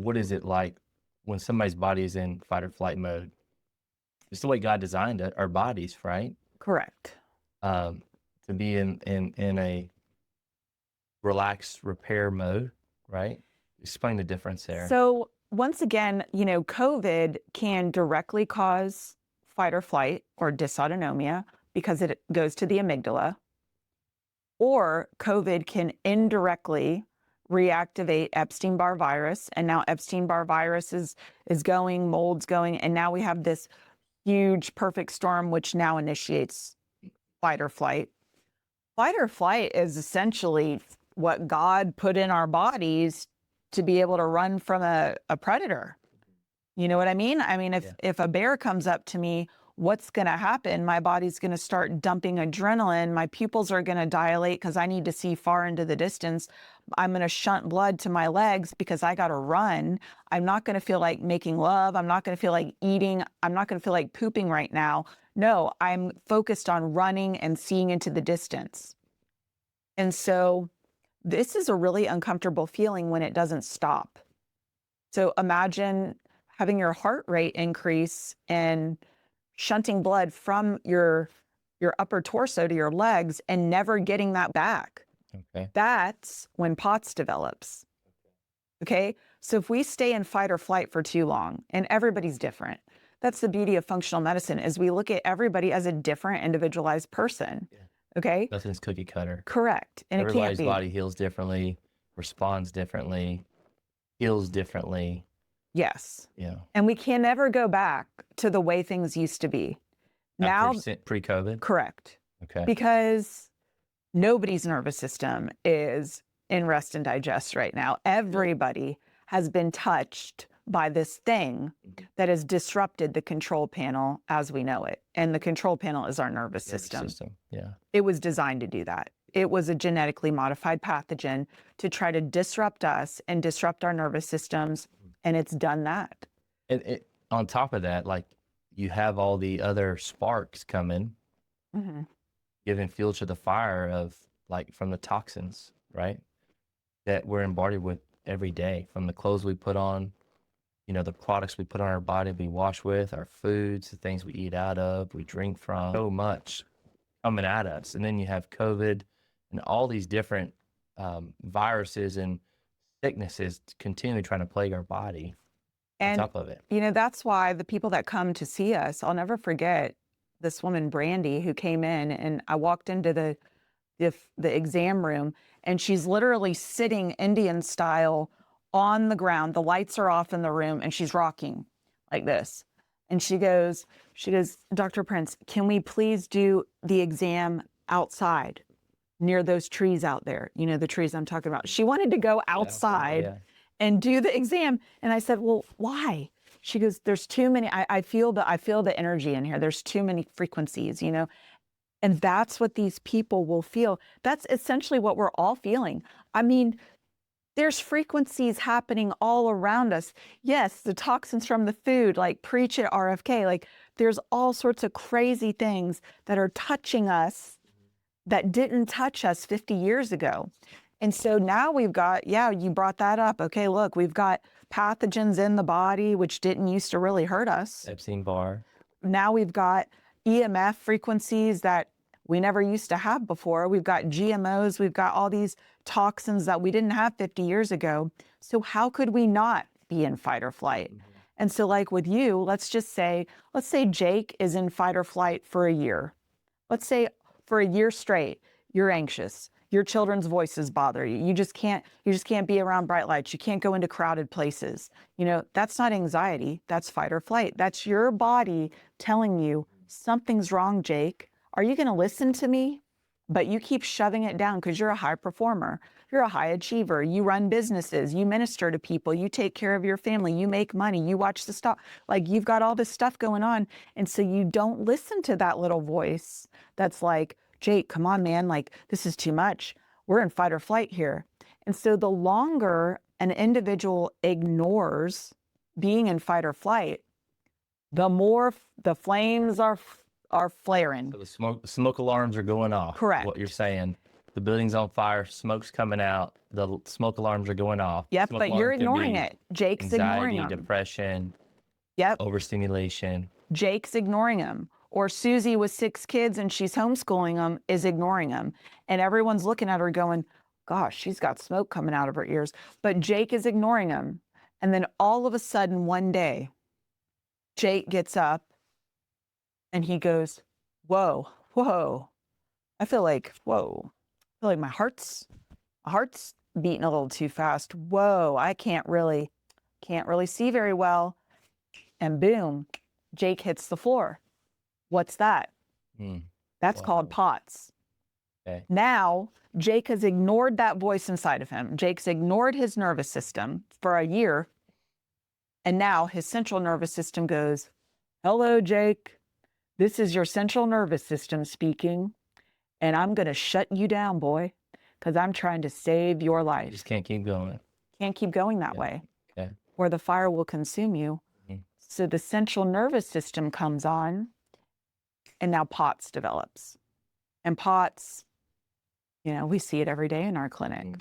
what is it like when somebody's body is in fight or flight mode? It's the way God designed it, our bodies, right? Correct. To be in a relaxed repair mode, right? Explain the difference there. So once again, COVID can directly cause fight or flight or dysautonomia because it goes to the amygdala, or COVID can indirectly reactivate Epstein-Barr virus. And now Epstein-Barr virus is going, mold's going, and now we have this huge perfect storm, which now initiates fight or flight. Fight or flight is essentially what God put in our bodies to be able to run from a predator. You know what I mean? I mean, if a bear comes up to me, what's going to happen? My body's going to start dumping adrenaline. My pupils are going to dilate because I need to see far into the distance. I'm going to shunt blood to my legs because I got to run. I'm not going to feel like making love. I'm not going to feel like eating. I'm not going to feel like pooping right now. No, I'm focused on running and seeing into the distance. And so this is a really uncomfortable feeling when it doesn't stop. So imagine having your heart rate increase and shunting blood from your upper torso to your legs and never getting that back. Okay. That's when POTS develops. Okay. So if we stay in fight or flight for too long, and everybody's different, that's the beauty of functional medicine, is we look at everybody as a different individualized person. Yeah. Okay. Nothing's cookie cutter. Correct. And Everybody's it can't be. body heals differently, responds differently, heals differently. Yes. Yeah. And we can never go back to the way things used to be. Now, Pre-COVID? correct. Okay. Because nobody's nervous system is in rest and digest right now. Everybody has been touched by this thing that has disrupted the control panel as we know it. And the control panel is our nervous system. Yeah. It was designed to do that. It was a genetically modified pathogen to try to disrupt us and disrupt our nervous systems. And it's done that. And on top of that, like, you have all the other sparks coming, giving fuel to the fire of, like, from the toxins, right? That we're embodied with every day, from the clothes we put on, the products we put on our body, we wash with, our foods, the things we eat out of, we drink from, so much coming at us. And then you have COVID and all these different viruses and sicknesses continually trying to plague our body on top of it. That's why the people that come to see us, I'll never forget this woman, Brandy, who came in, and I walked into the exam room, and she's literally sitting Indian style on the ground. The lights are off in the room, and she's rocking like this. And she goes, Dr. Prince, can we please do the exam outside near those trees out there? The trees I'm talking about. She wanted to go outside and do the exam. And I said, well, why? She goes, there's too many. I feel the energy in here. There's too many frequencies, and that's what these people will feel. That's essentially what we're all feeling. I mean, there's frequencies happening all around us. Yes, the toxins from the food, like preach it RFK, like there's all sorts of crazy things that are touching us that didn't touch us 50 years ago. And so now we've got, you brought that up. Okay, look, we've got pathogens in the body, which didn't used to really hurt us. Epstein-Barr. Now we've got EMF frequencies that we never used to have before. We've got GMOs. We've got all these toxins that we didn't have 50 years ago. So how could we not be in fight or flight? And so like with you, let's say Jake is in fight or flight for a year. Let's say for a year straight, you're anxious. Your children's voices bother you. You just can't be around bright lights. You can't go into crowded places. That's not anxiety. That's fight or flight. That's your body telling you something's wrong, Jake. Are you going to listen to me? But you keep shoving it down because you're a high performer. You're a high achiever. You run businesses. You minister to people. You take care of your family. You make money. You watch the stock. Like, you've got all this stuff going on. And so you don't listen to that little voice that's like, Jake, come on, man. Like, this is too much. We're in fight or flight here. And so the longer an individual ignores being in fight or flight, the more the flames are flaring. So the smoke alarms are going off. Correct. What you're saying. the building's on fire, smoke's coming out, the smoke alarms are going off. Yep, Smoke but you're alarm can ignoring be it. Jake's ignoring anxiety, him. depression, Yep, overstimulation. Jake's ignoring him. Or Susie with 6 kids and she's homeschooling them is ignoring him. And everyone's looking at her going, gosh, she's got smoke coming out of her ears. But Jake is ignoring him. And then all of a sudden, one day, Jake gets up and he goes, whoa, whoa. I feel like, whoa. I feel like my heart's beating a little too fast. Whoa, I can't really see very well. And boom, Jake hits the floor. What's that? That's called POTS. Okay. Now, Jake has ignored that voice inside of him. Jake's ignored his nervous system for a year. And now his central nervous system goes, hello, Jake. This is your central nervous system speaking. And I'm going to shut you down, boy, because I'm trying to save your life. You just can't keep going. Can't keep going that way. Okay. Or the fire will consume you. So the central nervous system comes on, and now POTS develops. And POTS, we see it every day in our clinic.